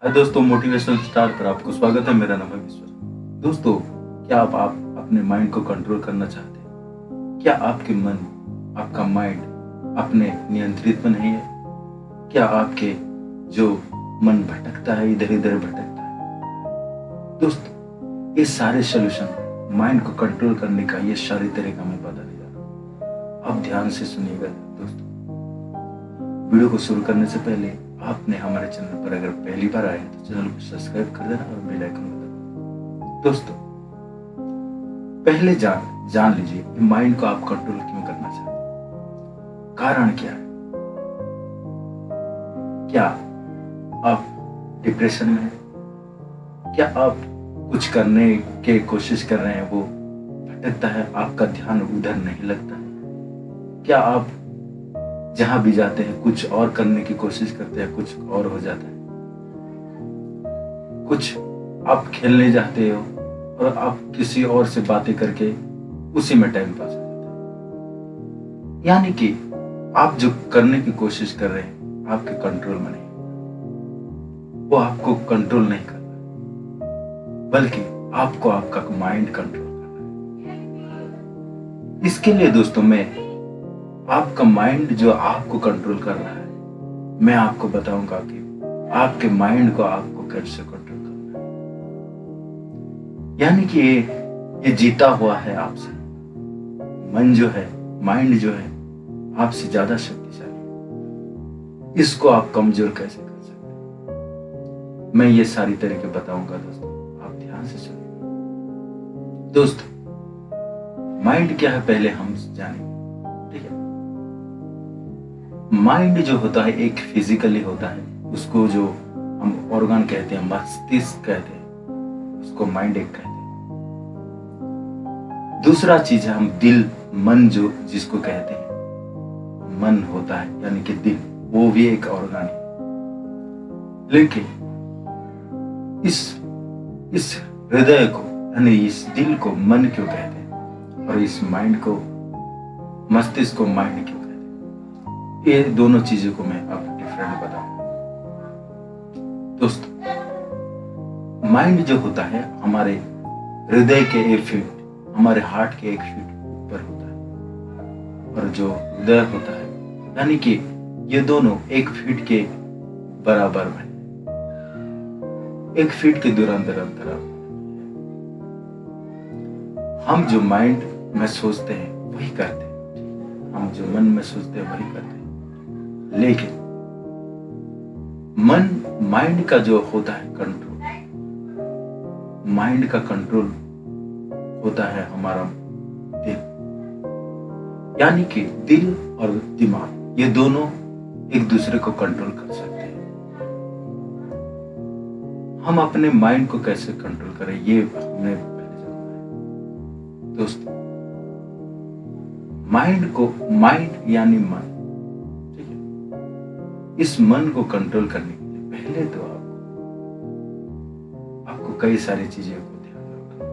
हाय दोस्तों, motivational star पर आपको स्वागत है। मेरा नाम है विश्व। दोस्तों, क्या आप अपने माइंड को कंट्रोल करना चाहते हैं? क्या आपके मन, आपका माइंड अपने नियंत्रित में नहीं है? क्या आपके जो मन भटकता है, इधर इधर भटकता है? दोस्तों, ये सारे सॉल्यूशन माइंड को कंट्रोल करने का ये सारे तरीका मैं बताने जा रहा हूँ। आप ध्यान से सुनिएगा दोस्तों। वीडियो को शुरू करने से पहले आपने हमारे चैनल पर अगर पहली बार आए तो चैनल को सब्सक्राइब कर देना और बेल आइकन बजा देना। दोस्तों, पहले जान लीजिए कि माइंड को आप कंट्रोल क्यों करना चाहते हैं। कारण क्या है? क्या आप डिप्रेशन में हैं? क्या आप कुछ करने के कोशिश कर रहे हैं, वो भटकता है, आपका ध्यान उधर नहीं लगता है? क्या आप जहां भी जाते हैं कुछ और करने की कोशिश करते हैं, कुछ और हो जाता है? कुछ आप खेलने जाते हो और आप किसी और से बातें करके उसी में टाइम पास हो जाता है। यानी कि आप जो करने की कोशिश कर रहे हैं आपके कंट्रोल में नहीं, वो आपको कंट्रोल नहीं कर रहा, बल्कि आपको आपका माइंड कंट्रोल कर रहा है। इसके लिए दोस्तों, मैं आपका माइंड जो आपको कंट्रोल कर रहा है, मैं आपको बताऊंगा कि आपके माइंड को आपको कैसे कंट्रोल करना है। यानी कि ये जीता हुआ है आपसे। मन जो है, माइंड जो है, आपसे ज्यादा शक्तिशाली है। इसको आप कमजोर कैसे कर सकते हैं, मैं ये सारी तरीके बताऊंगा दोस्तों। आप ध्यान से सुनिए। दोस्तों, माइंड क्या है पहले हम जानेंगे, ठीक है? माइंड जो होता है एक फिजिकली होता है, उसको जो हम ऑर्गन कहते हैं, मस्तिष्क कहते हैं, उसको माइंड एक कहते हैं। दूसरा चीज है हम दिल, मन जो जिसको कहते हैं, मन होता है यानी कि दिल, वो भी एक ऑर्गन है। लेकिन इस हृदय को यानी इस दिल को मन क्यों कहते हैं और इस माइंड को, मस्तिष्क को माइंड क्यों कहते हैं? ये दोनों चीजों को मैं आपको डिफरेंट बताऊंगा। दोस्तों, माइंड जो होता है हमारे हृदय के 1 फीट, हमारे हार्ट के 1 फीट ऊपर होता है, और जो हृदय होता है यानी कि ये दोनों 1 फीट के बराबर में, 1 फीट के दूर अंदर हम जो माइंड में सोचते हैं वही करते हैं, हम जो मन में सोचते हैं वही करते हैं। लेकिन माइंड का जो होता है कंट्रोल, माइंड का कंट्रोल होता है हमारा दिल। यानी कि दिल और दिमाग ये दोनों एक दूसरे को कंट्रोल कर सकते हैं। हम अपने माइंड को कैसे कंट्रोल करें, ये हमें पहले जानना है। दोस्तों, माइंड यानी मन, ठीक है? इस मन को कंट्रोल करने के लिए पहले तो आपको कई सारी चीजें को ध्यान रखना।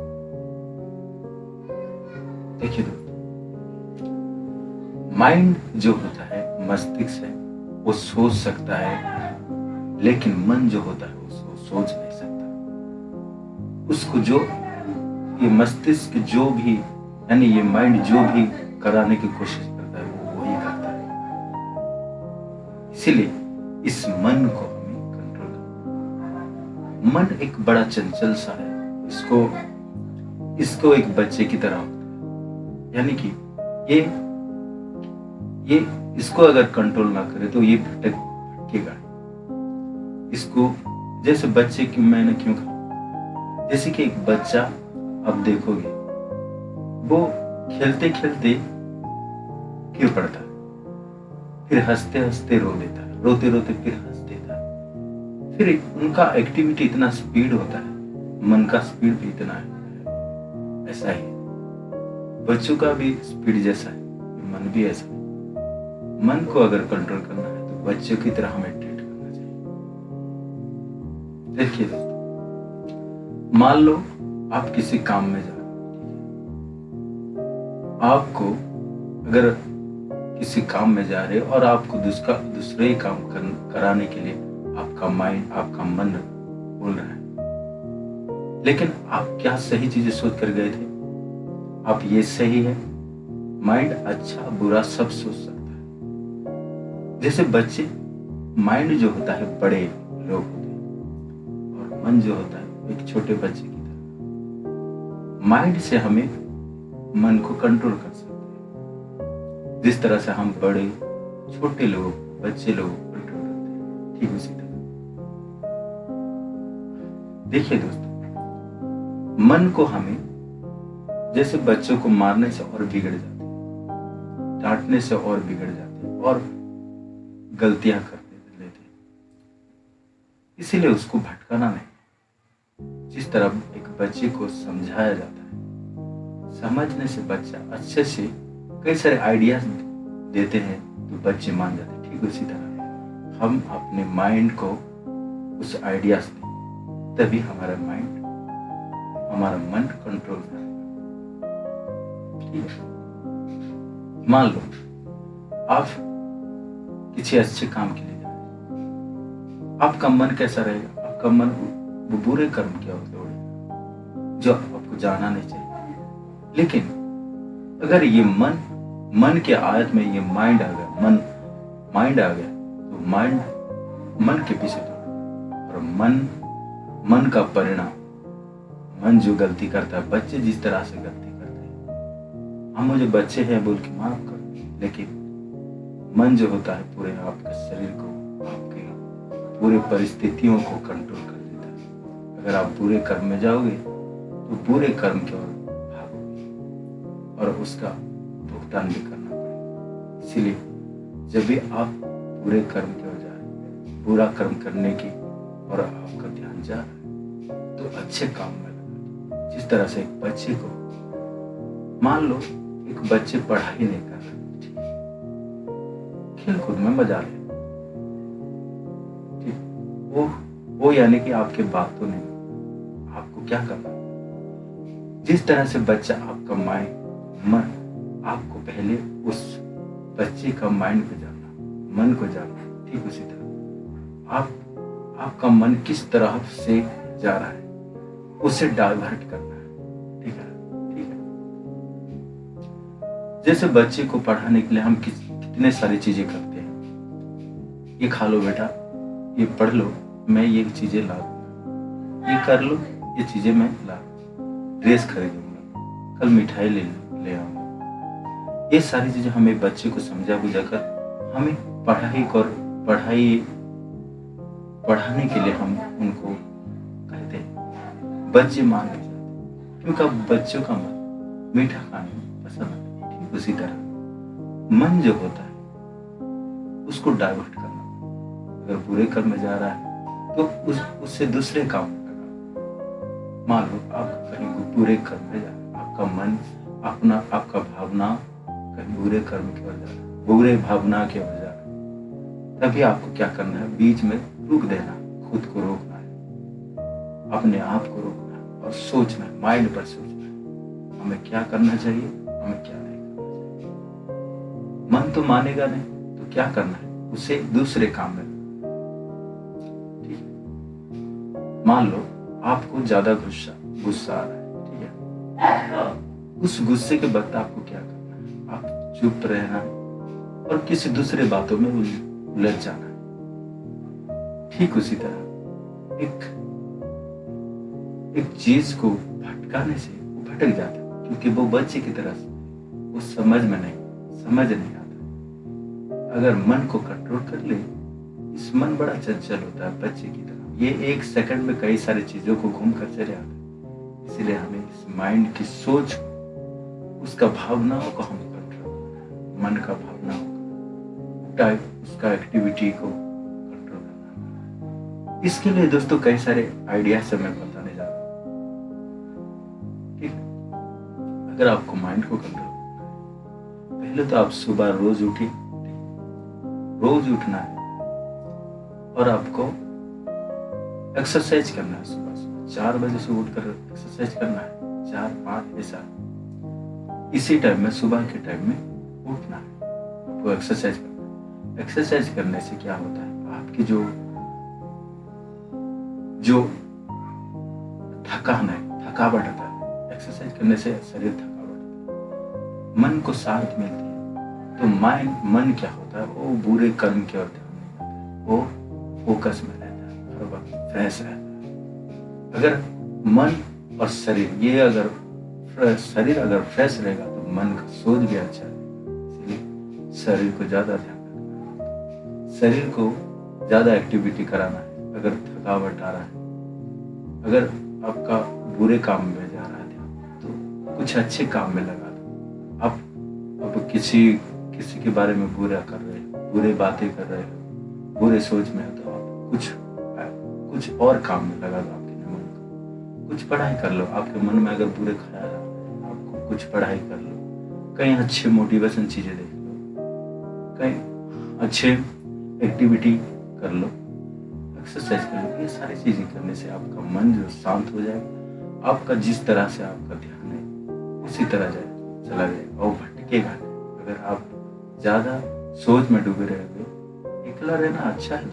देखिए दोस्तों, माइंड जो होता है, मस्तिष्क है, वो सोच सकता है, लेकिन मन जो होता है वो सोच नहीं सकता। उसको जो ये मस्तिष्क जो भी यानी ये माइंड जो भी कराने की कोशिश करता है वो वही करता है। इसीलिए इस मन को हमें कंट्रोल करना। मन एक बड़ा चंचल सा है, इसको एक बच्चे की तरह होता है। यानी कि ये इसको अगर कंट्रोल ना करे तो ये भटकेगा। इसको जैसे बच्चे की मैंने क्यों कहा, जैसे कि एक बच्चा अब देखोगे वो खेलते खेलते गिर पड़ता है, फिर हंसते हंसते रो देता है, रोते रोते फिर हंस देता है। फिर उनका एक्टिविटी इतना स्पीड होता है, मन का स्पीड भी इतना है। ऐसा ही बच्चों का भी स्पीड जैसा है, मन भी ऐसा है। मन को अगर कंट्रोल करना है तो बच्चों की तरह हमें ट्रीट करना चाहिए। देखिए दोस्तों, मान लो आप किसी काम में जा रहे हो, आपको अगर किसी काम में जा रहे हो और आपको दूसरे काम कराने के लिए आपका माइंड, आपका मन लेकिन आप क्या सही चीजें सोच कर गए थे? आप ये सही है? माइंड अच्छा बुरा सब सोच सकता है। जैसे बच्चे, माइंड जो होता है बड़े लोग होते हैं और मन जो होता है एक छोटे बच्चे की तरह। माइंड से हमें मन को कंट्रोल कर सकते हैं, जिस तरह से हम बड़े छोटे लोग बच्चे लोगों को कंट्रोल करते हैं, ठीक उसी तरह। देखिए दोस्तों, मन को हमें जैसे बच्चों को मारने से और बिगड़ जाते हैं, डांटने से और बिगड़ जाते हैं और गलतियां कर लेते हैं, इसीलिए उसको भटकाना नहीं। जिस तरह एक बच्चे को समझाया जाता है, समझने से बच्चा अच्छे से कई सारे आइडियाज देते हैं तो बच्चे मान जाते हैं, ठीक उसी तरह हम अपने माइंड को उस आइडियाज दें, तभी हमारा माइंड हमारा मन कंट्रोल करेगा। ठीक है, मान लो आप किसी अच्छे काम के लिए जा रहे हैं, आपका मन कैसा रहेगा? आपका मन वो बुरे कर्म की ओर दौड़ेगा जो आपको जाना नहीं चाहिए। लेकिन अगर ये मन के आयत में ये माइंड आ गया, माइंड आ गया तो माइंड मन के पीछे दौड़ेगा और मन का परिणाम, मन जो गलती करता है, बच्चे जिस तरह से गलती करते हैं, हम मुझे बच्चे हैं बोल के माफ कर, लेकिन मन जो होता है पूरे आपके शरीर को, आपके पूरे परिस्थितियों को कंट्रोल कर देता है। अगर आप बुरे कर्म में जाओगे तो बुरे कर्म की ओर भागोगे और उसका भुगतान भी करना पड़ेगा। इसीलिए जब भी आप बुरे कर्म की ओर जा रहे हैं, बुरा कर्म करने की और आपका ध्यान जा रहा है, तो अच्छे काम में लगा। जिस तरह से एक बच्चे को, मान लो एक बच्चे पढ़ाई नहीं कर रहे, खेल कूद में मजा ले, ठीक, वो यानी कि आपके बातों ने आपको क्या करना। जिस तरह से बच्चा आपका मन, आपको पहले उस बच्चे का माइंड को जानना, मन को जानना, ठीक उसी तरह आपका मन किस तरह से जा रहा है उसे डाइवर्ट करना है। ठीक है। जैसे बच्चे को पढ़ाने के लिए हम कितने सारी चीजें करते हैं। ये खा लो बेटा, ये पढ़ लो, मैं ये चीजें ला दूंगा, ये कर लो, ये चीजें मैं ला दूंगा, ड्रेस खरीदूंगा, कल मिठाई ले आऊंगा। ये सारी चीजें हमें बच्चे को समझा बुझाकर हमें पढ़ाने के लिए हम उनको कहते हैं। बच्चे मान नहीं जाते क्योंकि अब बच्चों का मन मीठा खाने में पसंद आता है। ठीक उसी तरह मन जो होता है उसको डाइवर्ट करना। अगर बुरे कर्म में जा रहा है तो उससे दूसरे काम में लगा। मान लो आप कहीं बुरे कर्म में जा रहे हैं, आपका मन आपका भावना कहीं बुरे कर्म की ओर जा रहा है, बुरे भावना की ओर जा रहा है, तभी आपको क्या करना है? बीच में रुक देना, खुद को रोकना है, अपने आप को रोकना है और सोचना है, माइंड पर सोचना है हमें क्या करना चाहिए, हमें क्या नहीं करना चाहिए। मन तो मानेगा नहीं तो क्या करना है? उसे दूसरे काम में। ठीक है, मान लो आपको ज्यादा गुस्सा आ रहा है, ठीक है, उस गुस्से के वक्त आपको क्या करना है? आप चुप रहना है और किसी दूसरे बातों में उलझ जाना है। ठीक उसी तरह एक चीज को भटकाने से वो भटक जाता है, क्योंकि वो बच्चे की तरह से वो समझ नहीं आता। अगर मन को कंट्रोल कर ले, इस मन बड़ा चंचल होता है बच्चे की तरह, ये एक सेकंड में कई सारी चीजों को घूम कर चले आता है। इसलिए हमें इस माइंड की सोच, उसका भावनाओं को हम कंट्रोल, मन का भावनाओं का, उसका एक्टिविटी को कंट्रोल करना। इसके लिए दोस्तों कई सारे आइडिया से मैं बताने जा रहा हूँ। ठीक है, अगर आपको माइंड को कंट्रोल करना है, पहले तो आप सुबह रोज उठना है और आपको एक्सरसाइज करना है। सुबह 4 बजे से उठकर एक्सरसाइज करना है, 4-5 ऐसा इसी टाइम में, सुबह के टाइम में उठना है, आपको एक्सरसाइज करना है। एक्सरसाइज करने से क्या होता है? आपकी जो थकान है, थकावट आता है। एक्सरसाइज करने से शरीर थकावट आता है, मन को शांति मिलती है। तो मन क्या होता है, वो बुरे कर्म की ओर ध्यान नहीं देता है, वो फोकस में रहता है, हर वक्त फ्रेश रहता है। अगर मन और शरीर ये अगर शरीर अगर फ्रेश रहेगा तो मन का सोच भी अच्छा है। इसलिए शरीर को ज्यादा ध्यान रखना है, शरीर को ज्यादा एक्टिविटी कराना है। अगर थकावट आ रहा है, अगर आपका बुरे काम में जा रहा है ध्यान, तो कुछ अच्छे काम में लगा दो। आप अब किसी के बारे में बुरा कर रहे हो, बुरे बातें कर रहे हो, बुरे सोच में हो, तो आप कुछ और काम में लगा दो आपके मन को। कुछ पढ़ाई कर लो, आपके मन में अगर बुरे ख्याल आ रहे हैं, आपको कुछ पढ़ाई कर लो, कहीं अच्छे मोटिवेशन चीजें देख लो, कहीं अच्छे एक्टिविटी कर लो, एक्सरसाइज कर लो। ये सारी चीजें करने से आपका मन जो शांत हो जाएगा, आपका जिस तरह से आपका ध्यान है उसी तरह चला जाएगा और भटकेगा नहीं। अगर आप ज्यादा सोच में डूबे रहोगे, अकेला रहना अच्छा है,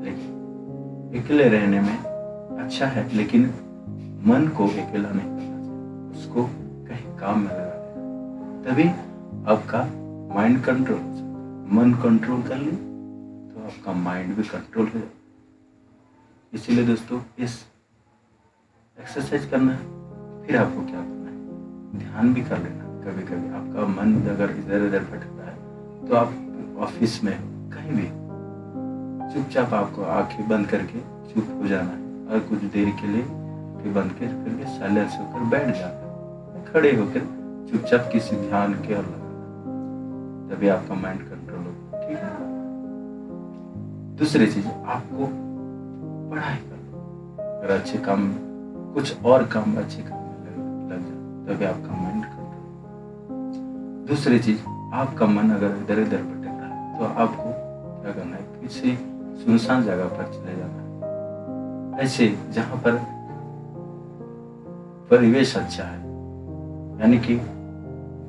लेकिन अकेले रहने में अच्छा है, लेकिन मन को अकेला नहीं करना चाहिए, उसको कहीं काम में लगा देना, तभी आपका माइंड कंट्रोल हो सकता है। मन कंट्रोल कर ले तो आपका माइंड भी कंट्रोल हो जाएगा। इसीलिए दोस्तों, इस एक्सरसाइज करना है, फिर आपको क्या करना है, ध्यान भी कर लेना। कभी कभी आपका मन अगर इधर उधर भटकता है, तो आप ऑफिस में कहीं भी चुपचाप आपको आंखें बंद करके चुप हो जाना है और कुछ देर के लिए आंखें बंद करके साइलेंस होकर बैठ जाना है, खड़े होकर चुपचाप किसी ध्यान के और लगाना, तभी आपका माइंड कंट्रोल होगा। ठीक है। दूसरी चीज, आपको पढ़ाई कर लो। अगर अच्छे काम, कुछ और काम अच्छे काम में लग जाए, तभी आपका माइंड कंट्रोल। दूसरी चीज, आपका मन अगर इधर उधर भटक रहा है, तो आपको क्या करना है, किसी सुनसान जगह पर चले जाना है, ऐसे जहां पर परिवेश अच्छा है, यानी कि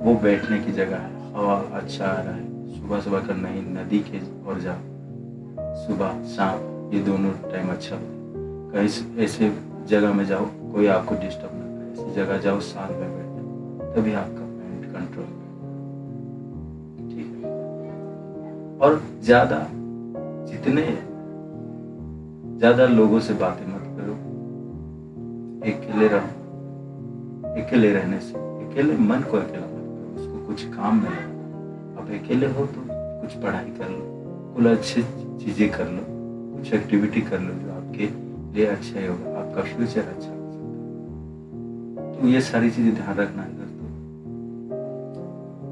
वो बैठने की जगह है, हवा अच्छा आ रहा है, सुबह सुबह का नहीं, नदी के और जाओ, सुबह शाम ये दोनों टाइम अच्छा होता है। कहीं ऐसे जगह में जाओ कोई आपको डिस्टर्ब ना करे, ऐसी जगह जाओ शांत में बैठो, तभी आपका माइंड कंट्रोल में। ठीक है। और जितने ज्यादा लोगों से बातें मत करो, अकेले रहो। अकेले रहने से, अकेले मन को अकेला मत करो, उसको कुछ काम में लगाओ। आप अकेले हो तो कुछ पढ़ाई कर लो, कुछ अच्छी चीजें कर लो, कुछ एक्टिविटी कर लो जो आपके लिए अच्छा ही होगा, आपका फ्यूचर अच्छा हो सकता है। तो ये सारी चीजें ध्यान रखना है दोस्तों।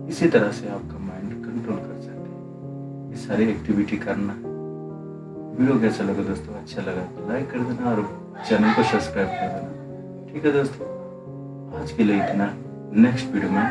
इसी तरह से आपका माइंड कंट्रोल कर सकते हैं, ये सारी एक्टिविटी करना। वीडियो कैसा लगा दोस्तों, अच्छा लगा तो लाइक कर देना और चैनल को सब्सक्राइब कर देना। ठीक है दोस्तों, आज के लिए इतना। नेक्स्ट वीडियो में